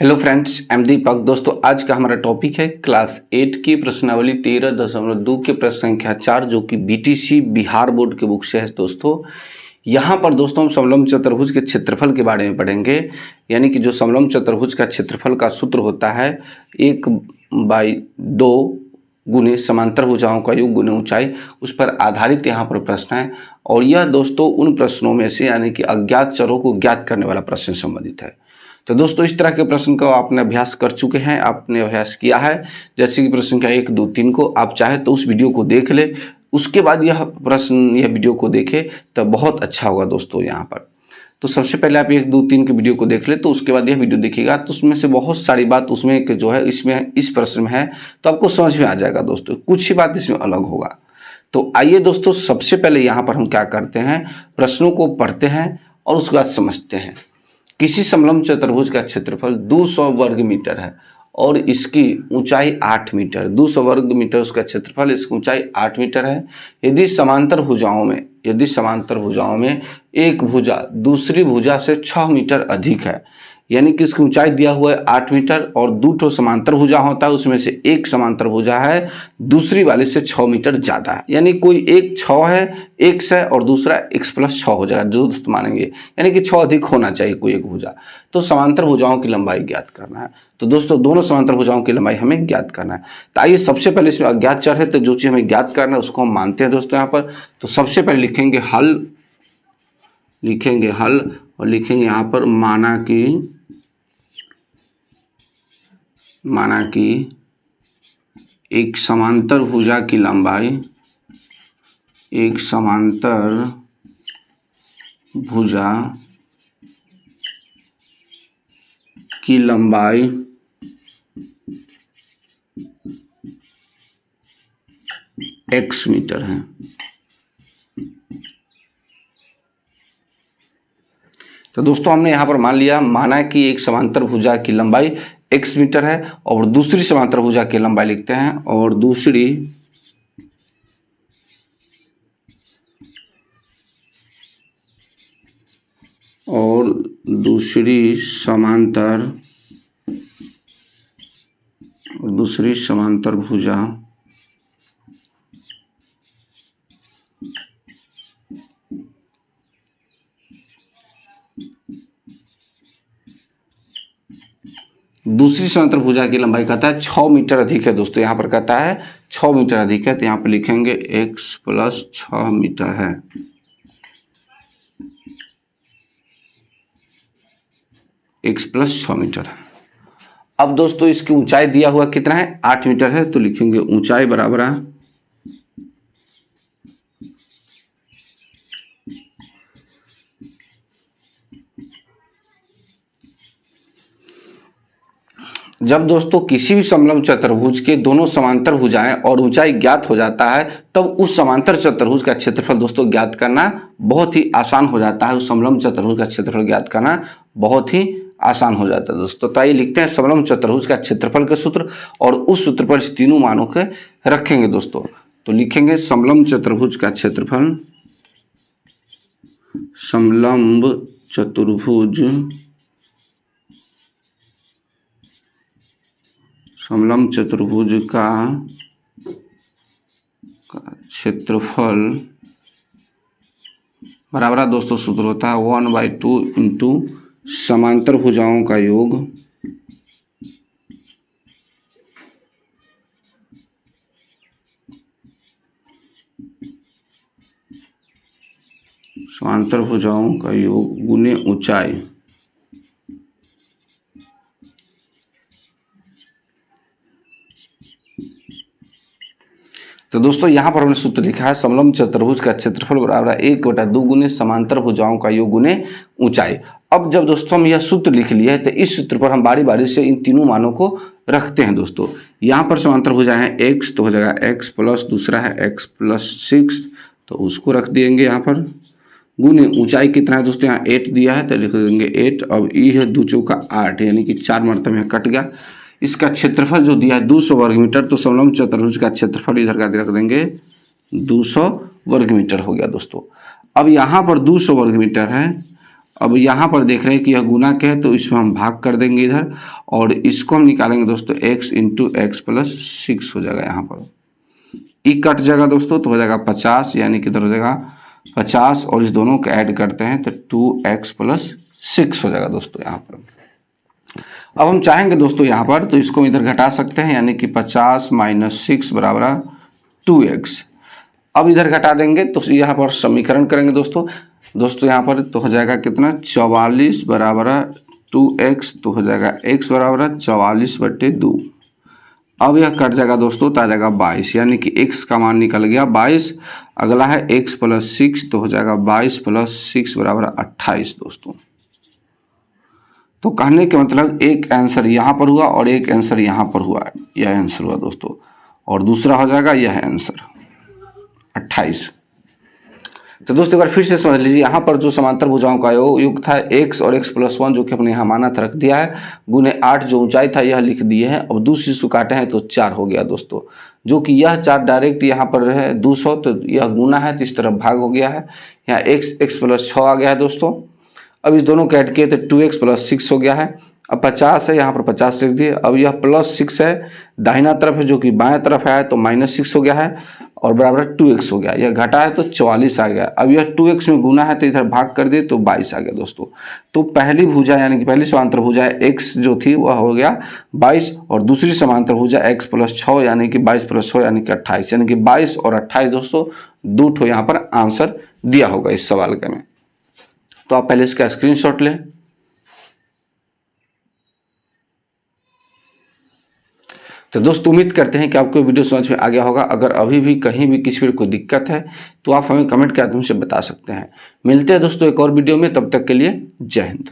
Hello friends, M दीपक। दोस्तों, आज का हमारा टॉपिक है क्लास 8 की प्रश्नावली 13.2 के प्रश्न संख्या 4, जो कि बीटीसी बिहार बोर्ड के बुक से है। दोस्तों, यहाँ पर दोस्तों हम समलंब चतुर्भुज के क्षेत्रफल के बारे में पढ़ेंगे। यानी कि जो समलंब चतुर्भुज का क्षेत्रफल का सूत्र होता है 1/2 गुने समांतर भुजाओं का योग गुने ऊंचाई, उस पर आधारित यहाँ पर प्रश्न है। और यह दोस्तों उन प्रश्नों में से यानी कि अज्ञात चरों को ज्ञात करने वाला प्रश्न संबंधित है। तो दोस्तों, इस तरह के प्रश्न का आपने अभ्यास कर चुके हैं, आपने अभ्यास किया है। जैसे कि प्रश्न संख्या 1, 2, 3 को आप चाहे तो उस वीडियो को देख ले, उसके बाद यह वीडियो को देखें तो बहुत अच्छा होगा दोस्तों। यहाँ पर तो सबसे पहले आप 1, 2, 3 के वीडियो को देख ले, तो उसके बाद यह वीडियो देखिएगा तो उसमें से बहुत सारी बात उसमें जो है इसमें इस प्रश्न में है, तो आपको समझ में आ जाएगा दोस्तों। कुछ ही बात इसमें अलग होगा। तो आइए दोस्तों, सबसे पहले यहाँ पर हम क्या करते हैं, प्रश्नों को पढ़ते हैं और उसके बाद समझते हैं। किसी समलंब चतुर्भुज का क्षेत्रफल 200 वर्ग मीटर है और इसकी ऊंचाई 8 मीटर। 200 वर्ग मीटर उसका क्षेत्रफल, इसकी ऊंचाई 8 मीटर है। यदि समांतर भुजाओं में एक भुजा दूसरी भुजा से 6 मीटर अधिक है, यानी कि इसकी ऊंचाई दिया हुआ है 8 मीटर और 2 समांतर भुजा होता है, उसमें से एक समांतर भुजा है दूसरी वाले से 6 मीटर ज़्यादा है। यानी कोई एक 6 है, x है और दूसरा x+6 हो जाएगा, जो दोस्त मानेंगे। यानी कि 6 अधिक होना चाहिए कोई एक भुजा। तो समांतर भुजाओं की लंबाई ज्ञात करना है। तो दोस्तों, दोनों समांतर भुजाओं की लंबाई हमें ज्ञात करना है। तो आइए, सबसे पहले इसमें अज्ञात चर है, तो जो चीज़ हमें ज्ञात करना है उसको हम मानते हैं दोस्तों। यहाँ पर तो सबसे पहले लिखेंगे हल और लिखेंगे यहाँ पर माना कि एक समांतर भुजा की लंबाई x मीटर है। तो दोस्तों, हमने यहाँ पर माना कि एक समांतर भुजा की लंबाई x मीटर है और दूसरी समांतर भुजा की लंबाई लिखते हैं और दूसरी समांतर भुजा की लंबाई कहता है 6 मीटर अधिक है। दोस्तों, यहाँ पर कहता है 6 मीटर अधिक है, तो यहाँ पर लिखेंगे x+6 मीटर है। x+6 मीटर है। अब दोस्तों, इसकी ऊंचाई दिया हुआ कितना है, 8 मीटर है, तो लिखेंगे ऊंचाई बराबर है जब दोस्तों किसी भी समलंब चतुर्भुज के दोनों समांतर भुजाएं और ऊंचाई ज्ञात हो जाता है, तब उस समांतर चतुर्भुज का क्षेत्रफल दोस्तों ज्ञात करना बहुत ही आसान हो जाता है। उस समलंब चतुर्भुज का क्षेत्रफल ज्ञात करना बहुत ही आसान हो जाता है दोस्तों। तो आइए लिखते हैं समलंब चतुर्भुज का क्षेत्रफल के सूत्र और उस सूत्र पर इस तीनों मानों के रखेंगे दोस्तों। तो लिखेंगे समलंब चतुर्भुज का क्षेत्रफल, समलंब चतुर्भुज का क्षेत्रफल बराबर दोस्तों सूत्र होता है 1/2 इंटू समांतर भुजाओं का योग गुने ऊंचाई। तो दोस्तों, यहाँ पर हमने सूत्र लिखा है समलंब चतुर्भुज का क्षेत्रफल बराबर 1/2 गुने समांतर भुजाओं का योग गुने ऊंचाई। अब जब दोस्तों हम यह सूत्र लिख लिया है, तो इस सूत्र पर हम बारी बारी से इन तीनों मानों को रखते हैं दोस्तों। यहाँ पर समांतर भुजाएं हैं x, तो हो जाएगा x प्लस दूसरा है x+6, तो उसको रख देंगे यहाँ पर, गुने ऊंचाई कितना है दोस्तों, यहाँ 8 दिया है तो लिख देंगे 8। अब ई है 2 चौका 8, यानी कि 4 मरतबा में कट गया। इसका क्षेत्रफल जो दिया है 200 वर्ग मीटर, तो समलंब चतुर्भुज का क्षेत्रफल इधर का रख देंगे 200 वर्ग मीटर हो गया दोस्तों। अब यहाँ पर 200 वर्ग मीटर है अब यहाँ पर देख रहे हैं कि यह गुना के है, तो इसमें हम भाग कर देंगे इधर, और इसको हम निकालेंगे दोस्तों x इंटू एक्स प्लस 6 हो जाएगा। यहाँ पर ई कट जाएगा दोस्तों, तो हो जाएगा 50, यानी कि इधर हो जाएगा 50 और इस दोनों को ऐड करते हैं तो 2x प्लस 6 हो जाएगा दोस्तों यहाँ पर। अब हम चाहेंगे दोस्तों यहाँ पर तो इसको इधर घटा सकते हैं, यानी कि 50 माइनस 6 बराबर 2x। अब इधर घटा देंगे तो यहाँ पर समीकरण करेंगे दोस्तों यहाँ पर तो हो जाएगा कितना 44 बराबर 2x, तो हो जाएगा x बराबर 44/2। अब यह कट जाएगा दोस्तों तो आ जाएगा 22, यानी कि x का मान निकल गया 22। अगला है x प्लस 6, तो हो जाएगा 22 प्लस 6 बराबर 28 दोस्तों। तो कहने के मतलब एक आंसर यहाँ पर हुआ और एक आंसर यहाँ पर हुआ, यह आंसर हुआ दोस्तों, और दूसरा हो जाएगा यह आंसर 28। तो दोस्तों एक बार फिर से समझ लीजिए, यहाँ पर जो समांतर भुजाओं का योग था x और x प्लस 1 जो कि अपने यहाँ माना था रख दिया है, गुने 8 जो ऊंचाई था यह लिख दिए हैं। अब 2 शिशु काटे हैं तो 4 हो गया दोस्तों, जो कि यह 4 डायरेक्ट यहाँ पर है 200, तो यह गुना है तो इस तरफ भाग हो गया है। यहाँ x प्लस 6 आ गया है दोस्तों। अब इस दोनों को ऐड किए तो 2x प्लस 6 हो गया है। अब 50 है, यहाँ पर 50 लिख दिए। अब यह प्लस 6 है दाहिना तरफ है, जो कि बाएं तरफ है तो माइनस 6 हो गया है, और बराबर 2x हो गया। यह घटा है तो 44 आ गया। अब यह 2x में गुना है तो इधर भाग कर दिए तो 22 आ गया दोस्तों। तो पहली भुजा यानी कि पहली समांतर भुजा x जो थी वह हो गया 22, और दूसरी समांतर भुजा x प्लस 6 यानी कि 22 प्लस 6 यानी कि 28, यानी कि 22 और 28 दोस्तों 2 ठो यहाँ पर आंसर दिया होगा इस सवाल के में। तो आप पहले इसका स्क्रीनशॉट लें। तो दोस्तों उम्मीद करते हैं कि आपको वीडियो समझ में आ गया होगा। अगर अभी भी कहीं भी किसी भी कोई दिक्कत है तो आप हमें कमेंट के माध्यम से बता सकते हैं। मिलते हैं दोस्तों एक और वीडियो में, तब तक के लिए जय हिंद।